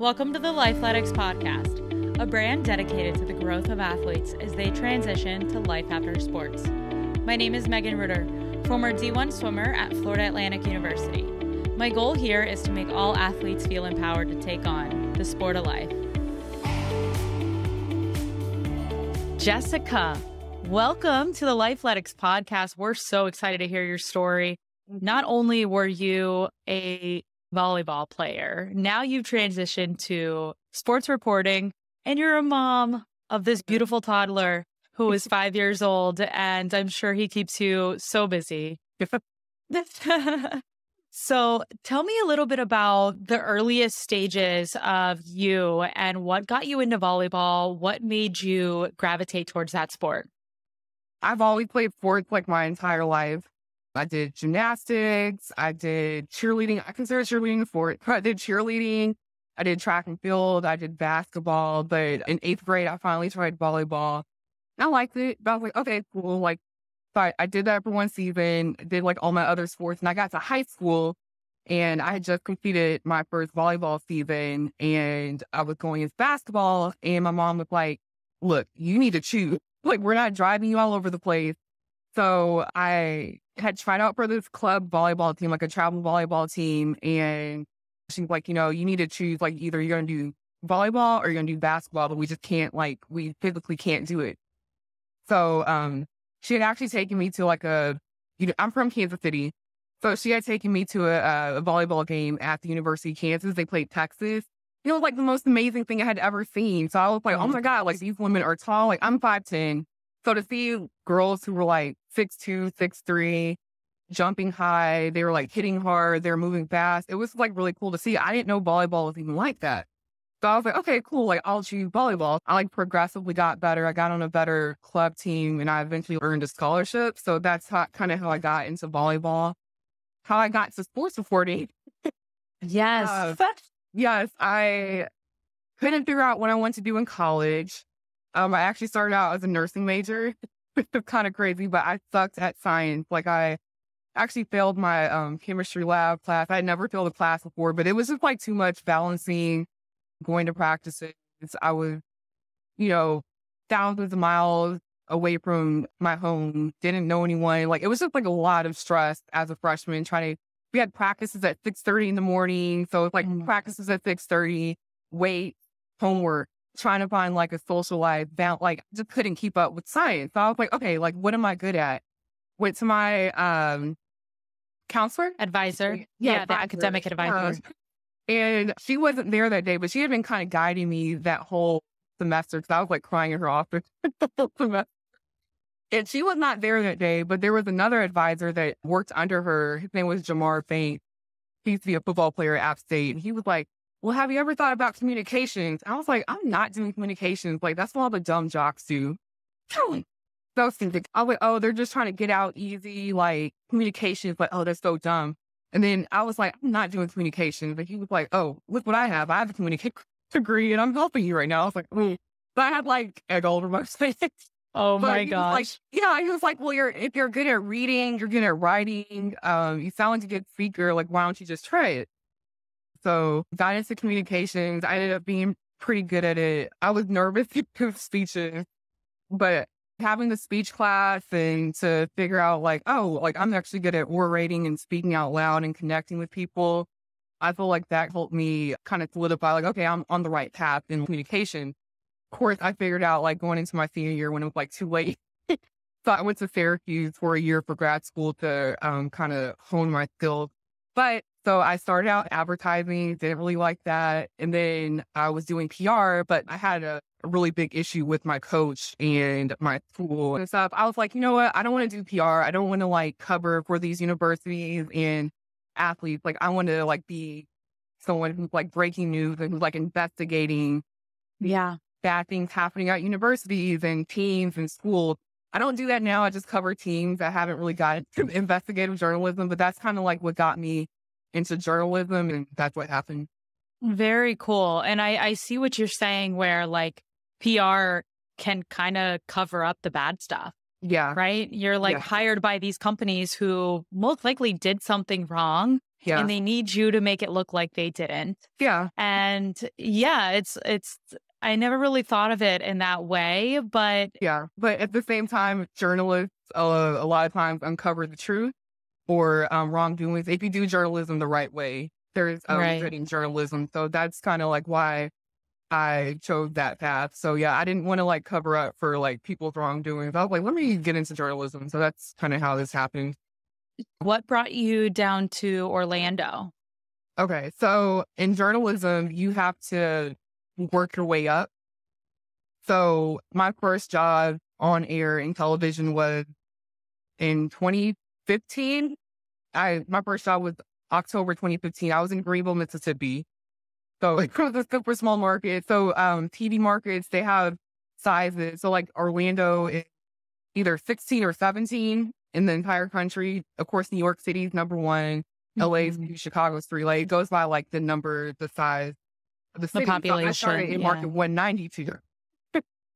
Welcome to the Lifeletics podcast, a brand dedicated to the growth of athletes as they transition to life after sports. My name is Megan Rutter, former D1 swimmer at Florida Atlantic University. My goal here is to make all athletes feel empowered to take on the sport of life. Jessica, welcome to the Lifeletics podcast. We're so excited to hear your story. Not only were you a volleyball player, now you've transitioned to sports reporting, and you're a mom of this beautiful toddler who is 5 years old, and I'm sure he keeps you so busy. So tell me a little bit about the earliest stages of you and what got you into volleyball. What made you gravitate towards that sport? I've always played sports like my entire life. I did gymnastics. I did cheerleading. I consider cheerleading a sport. I did cheerleading. I did track and field. I did basketball. But in 8th grade, I finally tried volleyball. I liked it. But I was like, okay, cool. So I did that for one season, did like all my other sports. And I got to high school and I had just completed my first volleyball season and I was going into basketball. And my mom was like, look, you need to choose. Like, we're not driving you all over the place. So I had tried out for this club volleyball team, like a travel volleyball team. And she's like, you need to choose, like, either you're going to do volleyball or you're going to do basketball, but we just can't, we physically can't do it. So she had actually taken me to I'm from Kansas City. So she had taken me to a volleyball game at the University of Kansas. They played Texas. It was like the most amazing thing I had ever seen. So I was like, oh my God, like these women are tall. Like I'm 5'10". So to see girls who were like 6'2", 6'3", jumping high, they were like hitting hard, they were moving fast. It was like really cool to see. I didn't know volleyball was even like that. So I was like, okay, cool. Like I'll choose volleyball. I like progressively got better. I got on a better club team and I eventually earned a scholarship. So that's kind of how I got into volleyball. How I got to sports reporting. Yes. Yes, I couldn't figure out what I wanted to do in college. I actually started out as a nursing major, which is kind of crazy, but I sucked at science. Like I actually failed my chemistry lab class. I had never failed a class before, but it was just like too much balancing, going to practices. I was, thousands of miles away from my home, didn't know anyone. Like it was just like a lot of stress as a freshman we had practices at 6:30 in the morning. So it's like practices at 6:30, wait, homework, trying to find like a social life, just couldn't keep up with science. So I was like, okay, like what am I good at? Went to my counselor. Advisor. Yeah, the academic advisor. And she wasn't there that day, but she had been kind of guiding me that whole semester because I was like crying in her office the whole semester. And she was not there that day, but there was another advisor that worked under her. His name was Jamar Faint. He used to be a football player at App State. And he was like, well, have you ever thought about communications? I was like, I'm not doing communications. Like, that's what all the dumb jocks do. So stupid. I was like, oh, they're just trying to get out easy, like communications. Like, oh, that's so dumb. And then I was like, I'm not doing communications. But he was like, oh, look what I have. I have a communication degree and I'm helping you right now. I was like, oh. So I had like egg all over my face. Oh my gosh. He was like, well, if you're good at reading, you're good at writing, you sound like a good speaker, like, why don't you just try it? So got into communications. I ended up being pretty good at it. I was nervous to give speeches, but having the speech class and to figure out like, oh, like I'm actually good at orating and speaking out loud and connecting with people. I feel like that helped me kind of solidify like, okay, I'm on the right path in communication. Of course, I figured out like going into my senior year when it was like too late. So I went to Syracuse for a year for grad school to kind of hone my skills. But so I started out advertising, didn't really like that. And then I was doing PR, but I had a really big issue with my coach and my school and stuff. I was like, you know what? I don't want to do PR. I don't want to like cover for these universities and athletes. Like I want to like be someone who's like breaking news and who's like investigating bad things happening at universities and teams and schools. I don't do that now. I just cover teams. I haven't really got into investigative journalism, but that's kind of like what got me into journalism, and that's what happened. Very cool. And I see what you're saying where like PR can kind of cover up the bad stuff. Yeah. Right? You're like hired by these companies who most likely did something wrong Yeah. and they need you to make it look like they didn't. Yeah. And yeah, I never really thought of it in that way, but Yeah. But at the same time, journalists a lot of times uncover the truth or wrongdoings. If you do journalism the right way, there's right. good in journalism. So that's kind of like why I chose that path. So yeah, I didn't want to like cover up for like people's wrongdoings. I was like, let me get into journalism. So that's kind of how this happened. What brought you down to Orlando? Okay. So in journalism, you have to work your way up. So my first job on air in television was in 2015. My first job was October 2015. I was in Greenville, Mississippi. So it was a super small market. So TV markets, they have sizes. So like Orlando is either 16 or 17 in the entire country. Of course, New York City is number one. LA's two, Chicago's three. Like it goes by like the number, the size of the city. Population. So I started in market 192.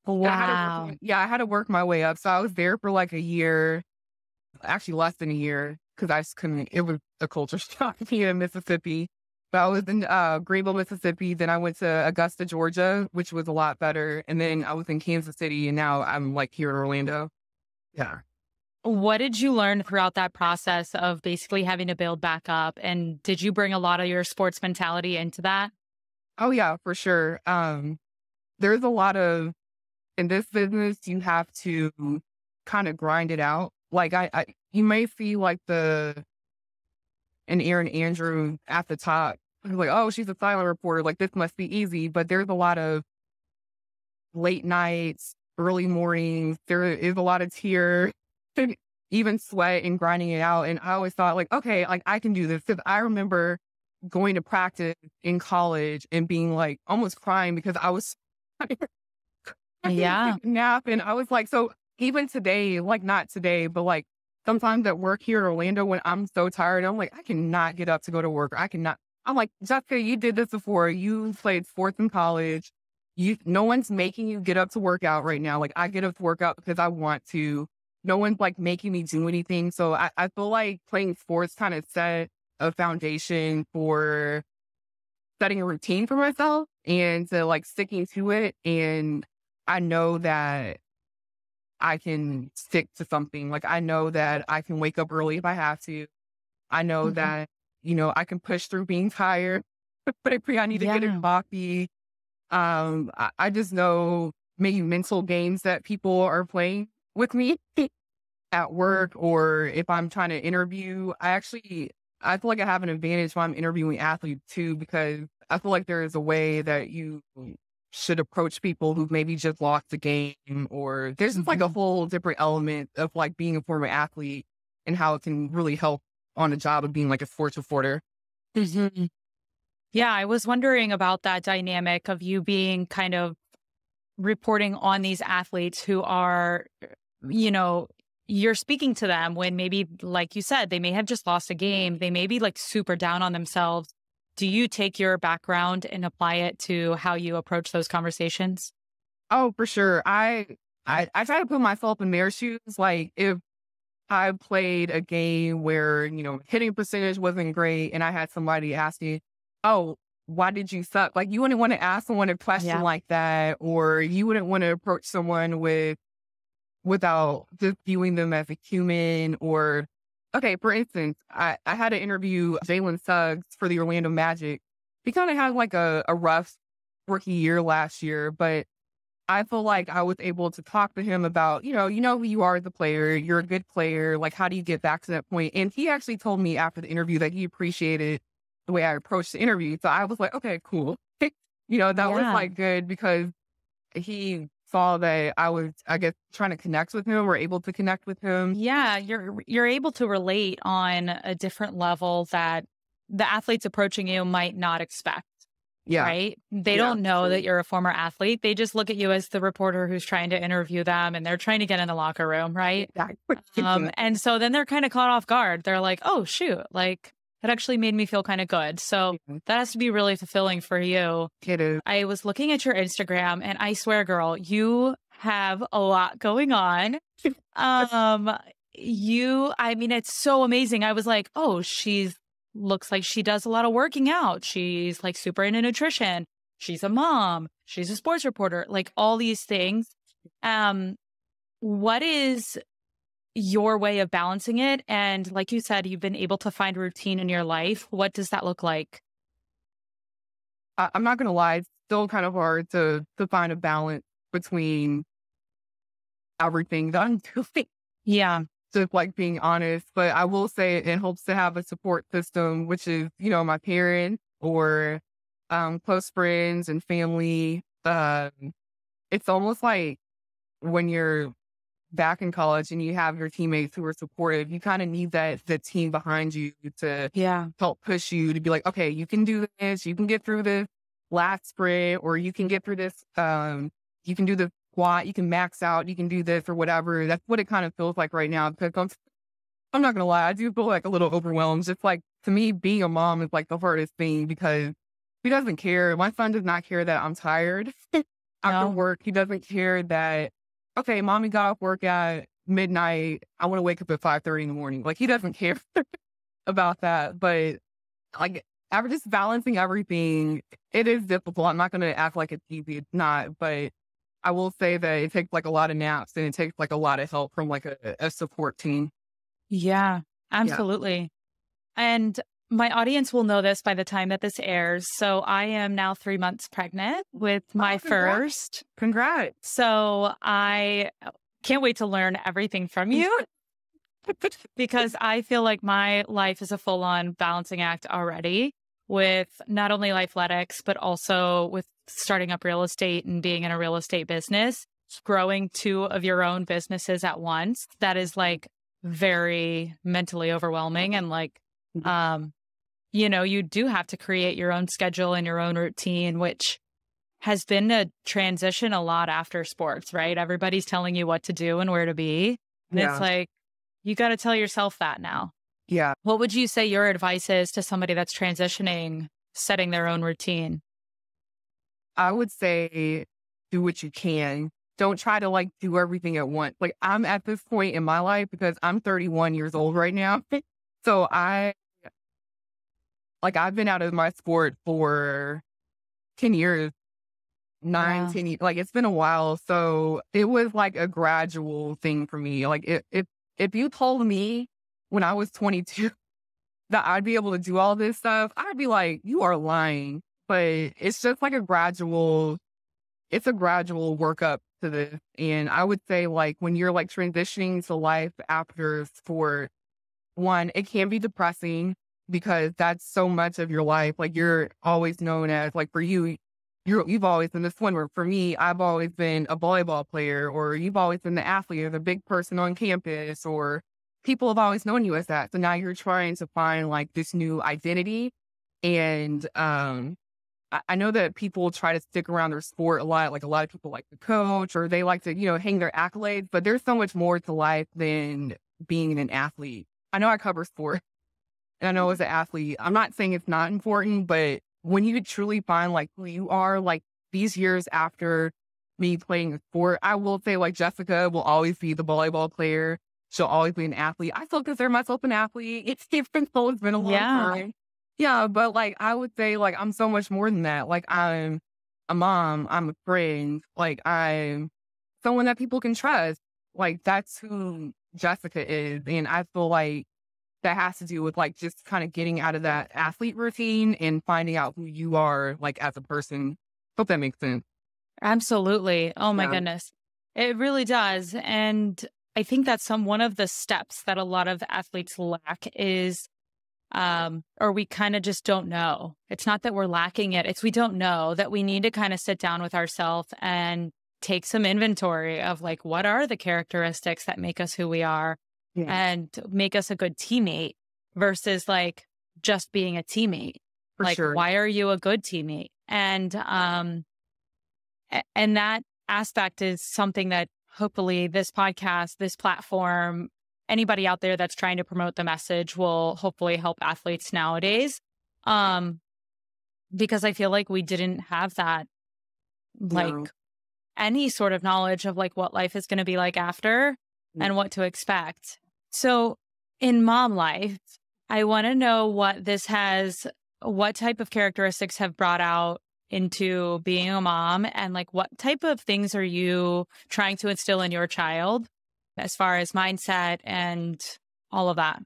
Wow. I had to work my way up. So I was there for like a year, actually less than a year, because I just couldn't, it was a culture shock here in Mississippi. But I was in Greenville, Mississippi. Then I went to Augusta, Georgia, which was a lot better. And then I was in Kansas City, and now I'm like here in Orlando. Yeah. What did you learn throughout that process of basically having to build back up? And did you bring a lot of your sports mentality into that? Oh, yeah, for sure. There's a lot of, in this business, you have to kind of grind it out. Like you may see like an Erin Andrew at the top. Like, oh, she's a silent reporter. Like this must be easy. But there's a lot of late nights, early mornings. There is a lot of tears, even sweat and grinding it out. And I always thought like, okay, like I can do this. Because I remember going to practice in college and being like almost crying because I was yeah, nap. And I was like, so even today, like not today, but like sometimes at work here in Orlando, when I'm so tired, I'm like, I cannot get up to go to work. I cannot. I'm like, Jessica, you did this before. You played sports in college. No one's making you get up to work out right now. Like I get up to work out because I want to. No one's like making me do anything. So I feel like playing sports kind of set a foundation for setting a routine for myself and to like sticking to it. And I know that I can stick to something. Like I know that I can wake up early if I have to. I know that, I can push through being tired, but if I need to get a coffee. I just know maybe mental games that people are playing with me at work, or if I'm trying to interview. I feel like I have an advantage when I'm interviewing athletes too, because I feel like there is a way that you should approach people who've maybe just lost a game, or there's just like a whole different element of like being a former athlete and how it can really help on the job of being like a sports reporter. Yeah, I was wondering about that dynamic of you being kind of reporting on these athletes who are, you're speaking to them when maybe, like you said, they may have just lost a game. They may be like super down on themselves. Do you take your background and apply it to how you approach those conversations? Oh, for sure. I try to put myself in their shoes. Like if I played a game where, hitting percentage wasn't great and I had somebody ask me, oh, why did you suck? Like you wouldn't want to ask someone a question like that, or you wouldn't want to approach someone without just viewing them as a human. Or, okay, for instance, I had to interview Jalen Suggs for the Orlando Magic. He kind of had like a rough rookie year last year, but I feel like I was able to talk to him about, you know who you are as a player. You're a good player. Like, how do you get back to that point? And he actually told me after the interview that he appreciated the way I approached the interview. So I was like, okay, cool. That was like good, because he saw that I was, I guess, trying to connect with him, or able to connect with him. Yeah, you're able to relate on a different level that the athletes approaching you might not expect. Yeah. Right? They don't know that you're a former athlete. They just look at you as the reporter who's trying to interview them, and they're trying to get in the locker room, right? And so then they're kind of caught off guard. They're like, oh, shoot, like that actually made me feel kind of good. So that has to be really fulfilling for you. It is. I was looking at your Instagram, and I swear, girl, you have a lot going on. I mean, it's so amazing. I was like, oh, she's looks like she does a lot of working out. She's like super into nutrition. She's a mom. She's a sports reporter, like all these things. What is your way of balancing it? And like you said, you've been able to find routine in your life. What does that look like? I'm not going to lie. It's still kind of hard to find a balance between everything that I'm doing. Yeah. Just like being honest. But I will say it helps to have a support system, which is, my parents or close friends and family. It's almost like when you're back in college and you have your teammates who are supportive, you kind of need the team behind you to help push you to be like, okay, you can do this, you can get through this last sprint, or you can get through this, you can do the squat, you can max out, you can do this or whatever. That's what it kind of feels like right now. Because I'm not gonna lie, I do feel like a little overwhelmed. Just like, to me, being a mom is like the hardest thing, because he doesn't care. My son does not care that I'm tired after work. He doesn't care that, okay, mommy got off work at midnight, I want to wake up at 5:30 in the morning. Like, he doesn't care about that. But like, after just balancing everything, it is difficult. I'm not going to act like it's easy. It's not. But I will say that it takes like a lot of naps, and it takes like a lot of help from like a support team. Yeah, absolutely. Yeah. And my audience will know this by the time that this airs. So I am now 3 months pregnant with my first. Congrats. So I can't wait to learn everything from you because I feel like my life is a full-on balancing act already, with not only Lifeletics, but also with starting up real estate and being in a real estate business, growing 2 of your own businesses at once. That is like very mentally overwhelming. And like, you do have to create your own schedule and your own routine, which has been a transition a lot after sports, right? Everybody's telling you what to do and where to be. And it's like, you got to tell yourself that now. Yeah. What would you say your advice is to somebody that's transitioning, setting their own routine? I would say do what you can. Don't try to like do everything at once. Like, I'm at this point in my life because I'm 31 years old right now. So I've been out of my sport for 10 years, 10 years. Like, it's been a while. So it was like a gradual thing for me. Like, if you told me when I was 22 that I'd be able to do all this stuff, I'd be like, you are lying. But it's just like a gradual workup to this. And I would say, like, when you're like transitioning to life after sport, one, it can be depressing because that's so much of your life. Like, you're always known as, like, for you, you've always been the swimmer. For me, I've always been a volleyball player, or you've always been the athlete or the big person on campus, or people have always known you as that. So now you're trying to find like this new identity. And I know that people try to stick around their sport a lot. Like, a lot of people like the coach, or they like to, hang their accolades, but there's so much more to life than being an athlete. I know I cover sport, and I know as an athlete, I'm not saying it's not important, but when you truly find like who you are, like these years after me playing a sport, I will say, like, Jessica will always be the volleyball player. She'll always be an athlete. I still consider myself an athlete. It's been a long time. Yeah, but like, I would say, like, I'm so much more than that. Like, I'm a mom, I'm a friend, like, I'm someone that people can trust. Like, that's who Jessica is. And I feel like that has to do with like just kind of getting out of that athlete routine and finding out who you are like as a person. Hope that makes sense. Absolutely. Oh my goodness. It really does. And I think that's one of the steps that a lot of athletes lack is, or we kind of just don't know. It's not that we're lacking it. It's we don't know that we need to kind of sit down with ourselves and take some inventory of like, what are the characteristics that make us who we are and make us a good teammate versus like just being a teammate. Like, why are you a good teammate? And that aspect is something that hopefully this podcast, this platform, anybody out there that's trying to promote the message will hopefully help athletes nowadays. Because I feel like we didn't have that, like any sort of knowledge of like what life is going to be like after and what to expect. So in mom life, I want to know what type of characteristics have brought out into being a mom, and like what type of things are you trying to instill in your child as far as mindset and all of that?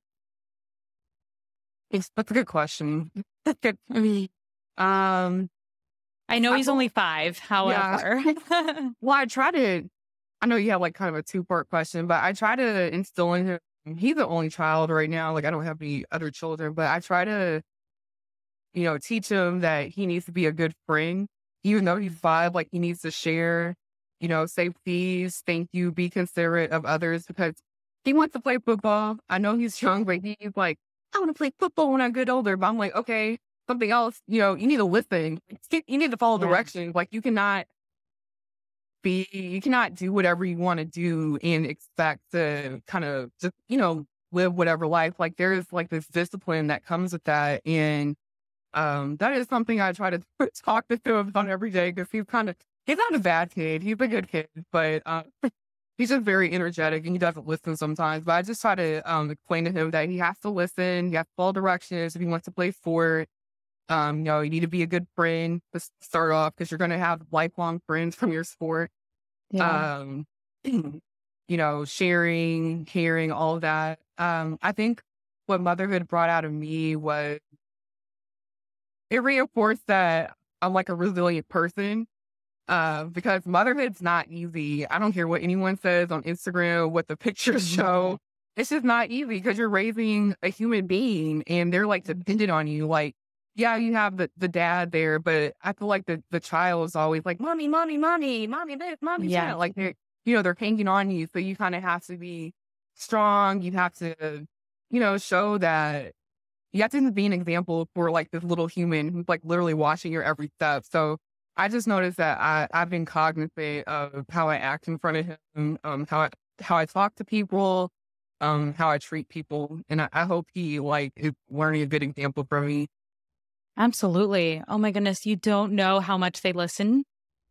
That's a good question. I know he's only 5, Yeah. however. Well, I know you have like kind of a 2-part question, but I try to instill in him. He's the only child right now. Like I don't have any other children, but I try to, teach him that he needs to be a good friend. Even though he's 5, like he needs to share, say please, thank you, be considerate of others, because he wants to play football. I know he's young, but he's like, I want to play football when I get older. But I'm like, okay, something else, you need to listen. You need to follow directions. Like you cannot do whatever you want to do and expect to kind of just, live whatever life. Like there's like this discipline that comes with that. And that is something I try to talk to him about every day, because he's not a bad kid. He's a good kid, but he's just very energetic and he doesn't listen sometimes. But I just try to explain to him that he has to listen, he has to follow directions if he wants to play sport. You need to be a good friend to start off, because you're going to have lifelong friends from your sport. Yeah. Sharing, caring, all of that. I think what motherhood brought out of me was it reinforced that I'm like a resilient person. Because motherhood's not easy. I don't care what anyone says on Instagram, what the pictures show. It's just not easy, because you're raising a human being and they're like dependent on you. Like, yeah, you have the dad there, but I feel like the child is always like, mommy, mommy, mommy, mommy this, mommy that. Like they're hanging on you. So you kind of have to be strong. You have to, show that you have to be an example for like this little human who's like literally watching your every step. So I just noticed that I've been cognizant of how I act in front of him, how I talk to people, how I treat people. And I hope he is learning a good example from me. Absolutely. Oh my goodness. You don't know how much they listen.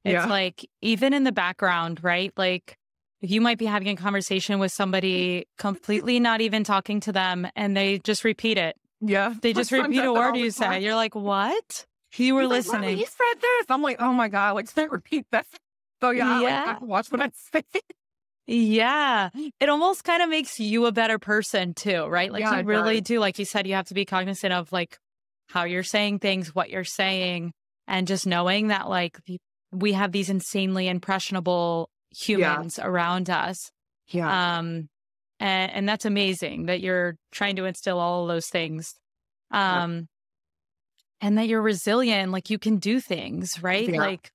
It's like, even in the background, right? Like you might be having a conversation with somebody completely not even talking to them, and they just repeat it. Yeah. They just repeat a word you say. You're like, what? You were listening. He said this. I'm like, oh my God, like, say repeat that. So I have to watch what I say. Yeah. It almost kind of makes you a better person too, right? Like you really do. Like you said, you have to be cognizant of like how you're saying things, what you're saying, and just knowing that like we have these insanely impressionable humans around us. Yeah. And that's amazing that you're trying to instill all of those things. And that you're resilient, like you can do things, right? Yeah. Like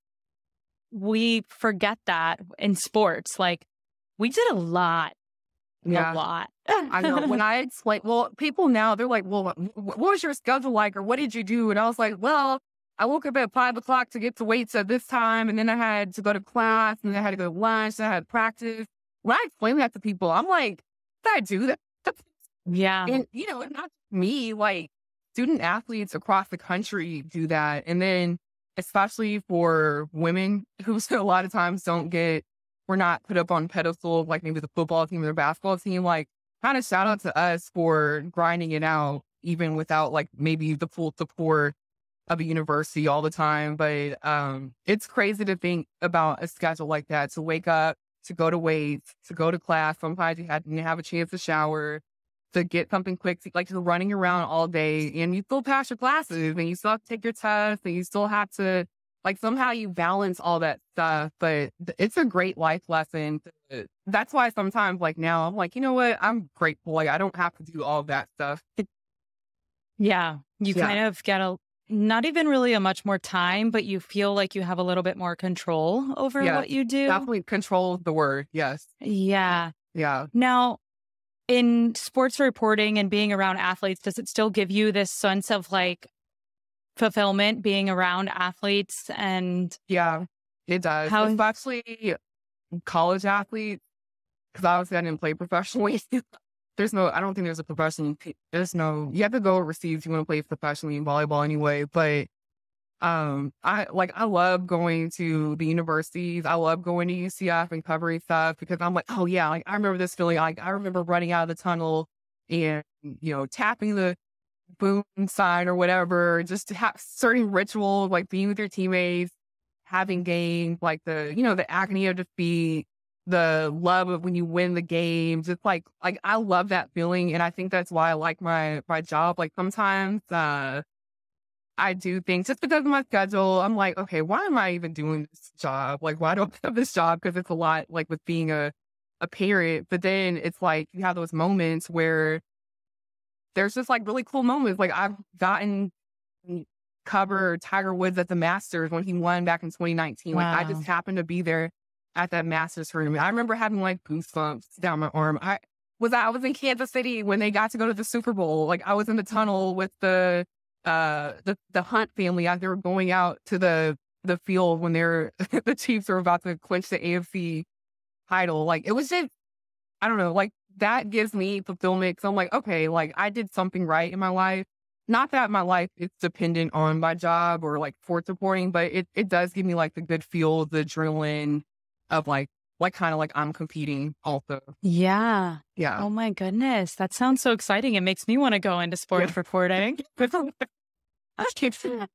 we forget that in sports. Like we did a lot. Yeah. A lot. I know. When I explain, people now, they're like, well, what was your schedule like? Or what did you do? And I was like, well, I woke up at 5 o'clock to get to weights at this time. And then I had to go to class, and then I had to go to lunch. And I had practice. When I explain that to people, I'm like, did I do that? Yeah. And, it's not me, like student athletes across the country do that. And then especially for women who a lot of times we're not put up on pedestals, like maybe the football team or the basketball team, like kind of shout out to us for grinding it out, even without like maybe the full support of a university all the time. But it's crazy to think about a schedule like that, to wake up, to go to weights, to go to class. Sometimes you didn't have a chance to shower, to get something quick, like you're running around all day and you still pass your classes and you still have to take your tests and you still have to, like, somehow you balance all that stuff. But it's a great life lesson. That's why sometimes, like now, I'm like, you know what? I'm grateful. Like, I don't have to do all that stuff. Yeah. You kind of get not even really a much more time, but you feel like you have a little bit more control over what you do. Definitely control the word. Yes. Yeah. Yeah. Now, in sports reporting and being around athletes, does it still give you this sense of like fulfillment being around athletes? And yeah, it does. Especially college athletes, because obviously I didn't play professionally. I don't think there's a professional. You have to go overseas if you want to play professionally in volleyball anyway. But I love going to the universities. I love going to UCF and covering stuff, because I'm like, oh yeah, like I remember this feeling. Like I remember running out of the tunnel and, tapping the boom sign or whatever, just to have certain rituals, like being with your teammates, having games, like the agony of defeat, the love of when you win the games. It's like I love that feeling. And I think that's why I like my job. Like sometimes, I do things just because of my schedule. I'm like, okay, why am I even doing this job? Like, why don't I have this job? Because it's a lot, like with being a parent. But then it's like you have those moments where there's just like really cool moments. Like I've gotten cover Tiger Woods at the Masters when he won back in 2019. Like I Wow. just happened to be there at that Masters tournament. I remember having like goosebumps down my arm. I was in Kansas City when they got to go to the Super Bowl. Like I was in the tunnel with the Hunt family as they were going out to the field when they're the Chiefs were about to clinch the AFC title. Like it was just, I don't know, like that gives me fulfillment. So I'm like, okay, like I did something right in my life. Not that my life is dependent on my job or like sport supporting, but it does give me like the good feel, the adrenaline of like kind of like I'm competing also. Yeah. Yeah. Oh my goodness. That sounds so exciting. It makes me want to go into sports reporting.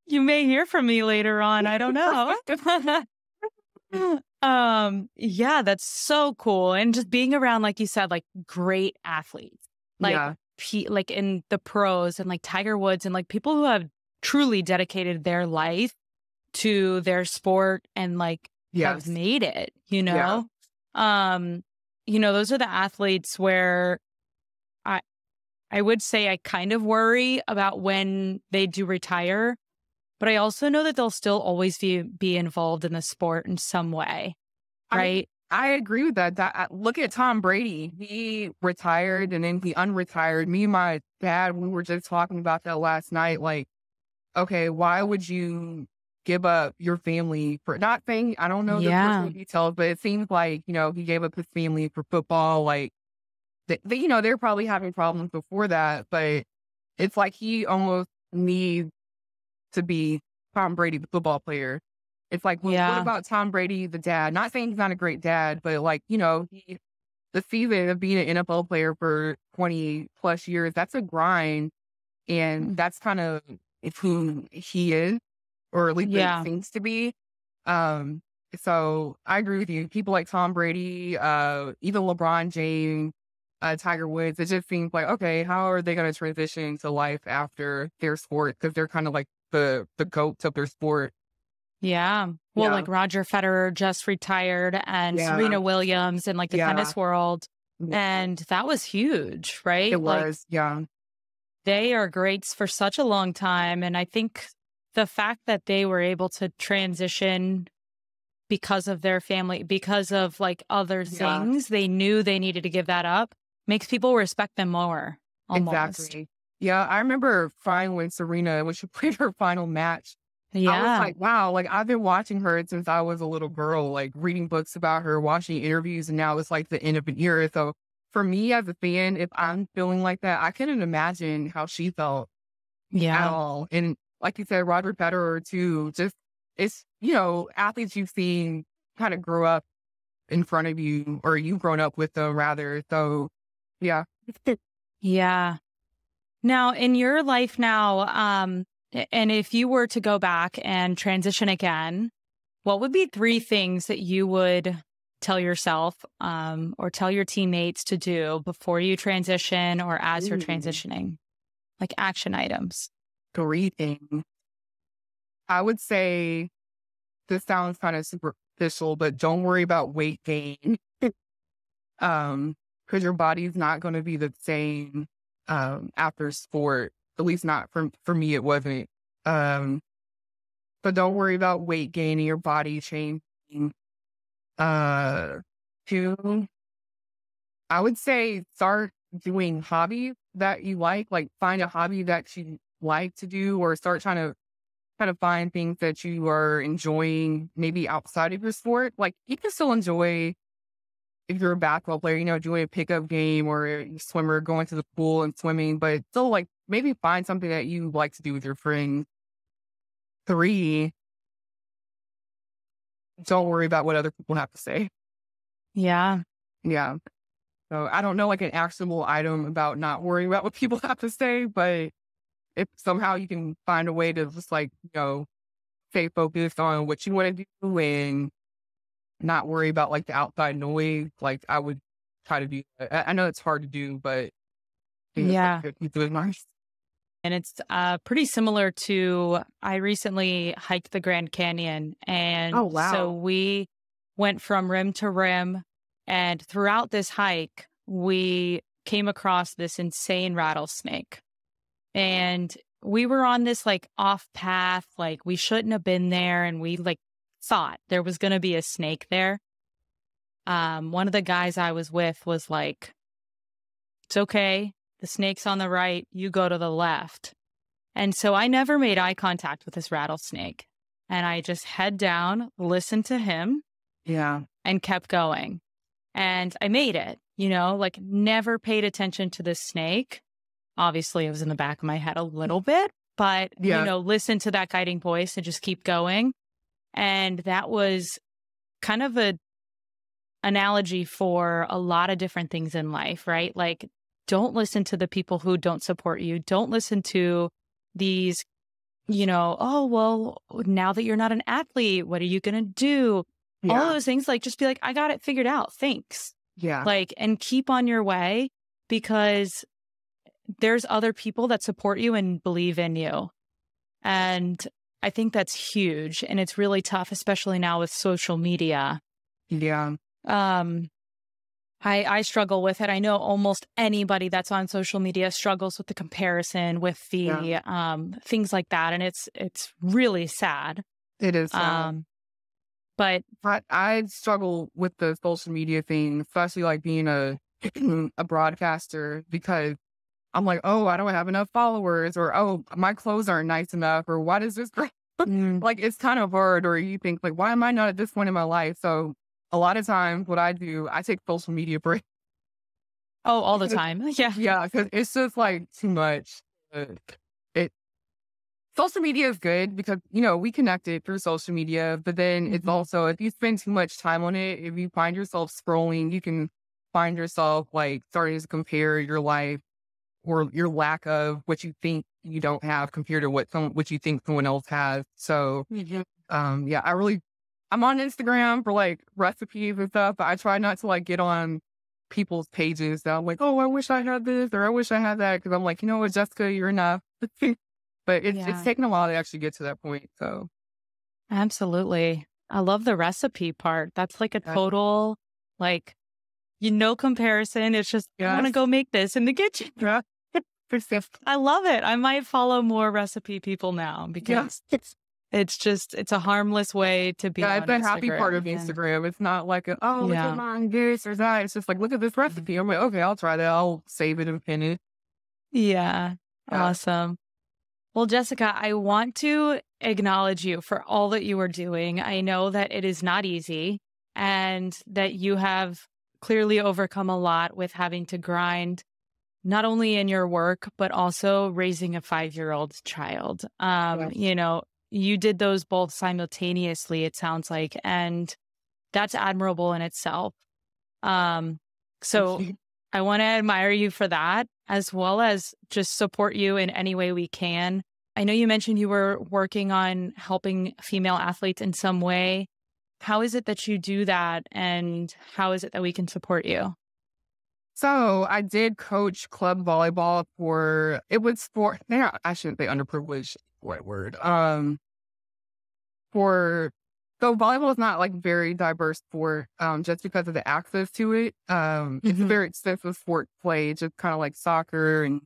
You may hear from me later on. I don't know. Yeah, that's so cool. And just being around, like you said, like great athletes, like, Yeah. like in the pros and like Tiger Woods and like people who have truly dedicated their life to their sport and like have Yes. made it, Yeah. um, those are the athletes where I, I would say I kind of worry about when they do retire, but I also know that they'll still always be involved in the sport in some way, I mean, right? I agree with that. Look at Tom Brady. He retired and then he unretired. Me and my dad, we were just talking about that last night. Like, okay, why would you give up your family for not saying, I don't know the Yeah. personal details, but it seems like, he gave up his family for football. Like, they're probably having problems before that, but it's like he almost needs to be Tom Brady, the football player. It's like, well, what Yeah. about Tom Brady, the dad? Not saying he's not a great dad, but like, the season of being an NFL player for 20 plus years, that's a grind. And Mm. that's kind of who he is, or at least it Yeah. seems to be. Um, so I agree with you. People like Tom Brady, even LeBron James, Tiger Woods, it just seems like, okay, how are they going to transition to life after their sport? Because they're kind of like the goats of their sport. Yeah. Well, Yeah. like Roger Federer just retired and Yeah. Serena Williams in like the Yeah. tennis world. Yeah. And that was huge, It right? Like was. Yeah. they are greats for such a long time. And I think the fact that they were able to transition because of their family, because of like other Yeah. things, they knew they needed to give that up, makes people respect them more almost. Exactly. Yeah. I remember fine when Serena, when she played her final match, I was Yeah. like, wow, like I've been watching her since I was a little girl, like reading books about her, watching interviews, and now it's like the end of an era. So for me as a fan, if I'm feeling like that, I couldn't imagine how she felt at Yeah. all. And like you said, Roger Federer too, just it's, athletes you've seen kind of grow up in front of you, or you've grown up with them rather. So yeah. Yeah. Now, in your life now, and if you were to go back and transition again, what would be 3 things that you would tell yourself or tell your teammates to do before you transition or as you're Ooh, transitioning? Like action items. 3 things. I would say this sounds kind of superficial, but don't worry about weight gain. Because your body's not going to be the same after sport. At least not for me, it wasn't. Um, but don't worry about weight gain and your body changing. Uh, 2, I would say start doing hobbies that you like find a hobby that you like to do, or start trying to kind of find things that you are enjoying maybe outside of your sport. Like you can still enjoy, if you're a basketball player, doing a pickup game, or a swimmer going to the pool and swimming, but still like maybe find something that you like to do with your friends. 3, don't worry about what other people have to say. Yeah. Yeah. So I don't know like an actionable item about not worrying about what people have to say, but if somehow you can find a way to just like, stay focused on what you want to do and not worry about like the outside noise, like I would try to do that. I know it's hard to do, but I think it's Yeah. like it's really nice. And it's pretty similar to, I recently hiked the Grand Canyon. Oh, And so wow. we went from rim to rim. And throughout this hike, we came across this insane rattlesnake. And we were on this like off path, like we shouldn't have been there. And we like thought there was going to be a snake there. One of the guys I was with was like, it's okay. The snake's on the right. You go to the left. And so I never made eye contact with this rattlesnake. And I just head down, listened to him, Yeah. and kept going. And I made it, like never paid attention to the snake. Obviously, it was in the back of my head a little bit, but, Yeah. listen to that guiding voice and just keep going. And that was kind of a analogy for a lot of different things in life, right? Like, don't listen to the people who don't support you. Don't listen to these, oh, well, now that you're not an athlete, what are you going to do? All Yeah. those things, like, just be like, I got it figured out. Thanks. Yeah. Like, and keep on your way because there's other people that support you and believe in you. And I think that's huge. And it's really tough, especially now with social media. Yeah. I struggle with it. I know almost anybody that's on social media struggles with the comparison, with the things like that, and it's really sad. It is. But I struggle with the social media thing, especially like being a a broadcaster, because I'm like, oh, I don't have enough followers, or oh, my clothes aren't nice enough, or why does this like it's kind of hard, or you think like, why am I not at this point in my life? So a lot of times what I do, I take social media breaks. all the time, yeah, Yeah, because it's just like too much. It Social media is good because we connected through social media, but then it's also if you spend too much time on it, if you find yourself scrolling, you can find yourself like starting to compare your life or your lack of what you think you don't have compared to what you think someone else has. So yeah, I'm on Instagram for like recipes and stuff, but I try not to like get on people's pages that I'm like, oh, I wish I had this or I wish I had that, because I'm like, you know what, Jessica, you're enough. But it's taken a while to actually get to that point. So absolutely. I love the recipe part. That's like a total, like, comparison. It's just, I want to go make this in the kitchen. yeah. I love it. I might follow more recipe people now because it's a harmless way to be on it's a happy part of and Instagram. It's not like look at mine, this or that. It's just like, look at this recipe. I'm like, okay, I'll try that. I'll save it and pin it. Yeah. Awesome. Well, Jessica, I want to acknowledge you for all that you are doing. I know that it is not easy and that you have clearly overcome a lot with having to grind, not only in your work, but also raising a 5-year-old child. You did those both simultaneously, it sounds like, and that's admirable in itself. So I want to admire you for that, as well as just support you in any way we can. I know you mentioned you were working on helping female athletes in some way. How is it that you do that, and how is it that we can support you? So I did coach club volleyball I shouldn't say underprivileged, what word? So volleyball is not like very diverse sport, just because of the access to it. It's a very expensive sport to play, just kind of like soccer and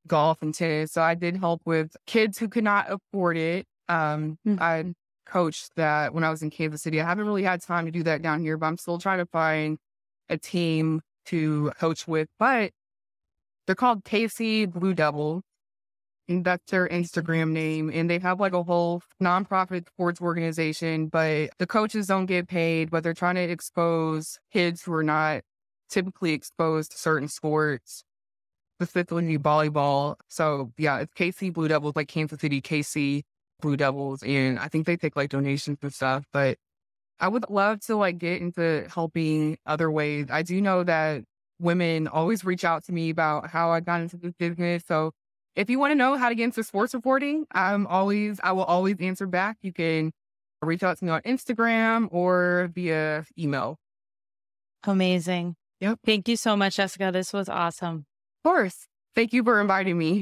golf and tennis. So I did help with kids who could not afford it. I coached that when I was in Kansas City. I haven't really had time to do that down here, but I'm still trying to find a team to coach with. But they're called KC Blue Devils, and that's their Instagram name. And they have like a whole nonprofit sports organization, but the coaches don't get paid, but they're trying to expose kids who are not typically exposed to certain sports, specifically volleyball. So yeah, it's KC Blue Devils, like Kansas City KC Blue Devils. And I think they take like donations and stuff, but I would love to like get into helping other ways. I do know that women always reach out to me about how I got into this business. So if you want to know how to get into sports reporting, I will always answer back. You can reach out to me on Instagram or via email. Amazing. Yep. Thank you so much, Jessica. This was awesome. Of course. Thank you for inviting me.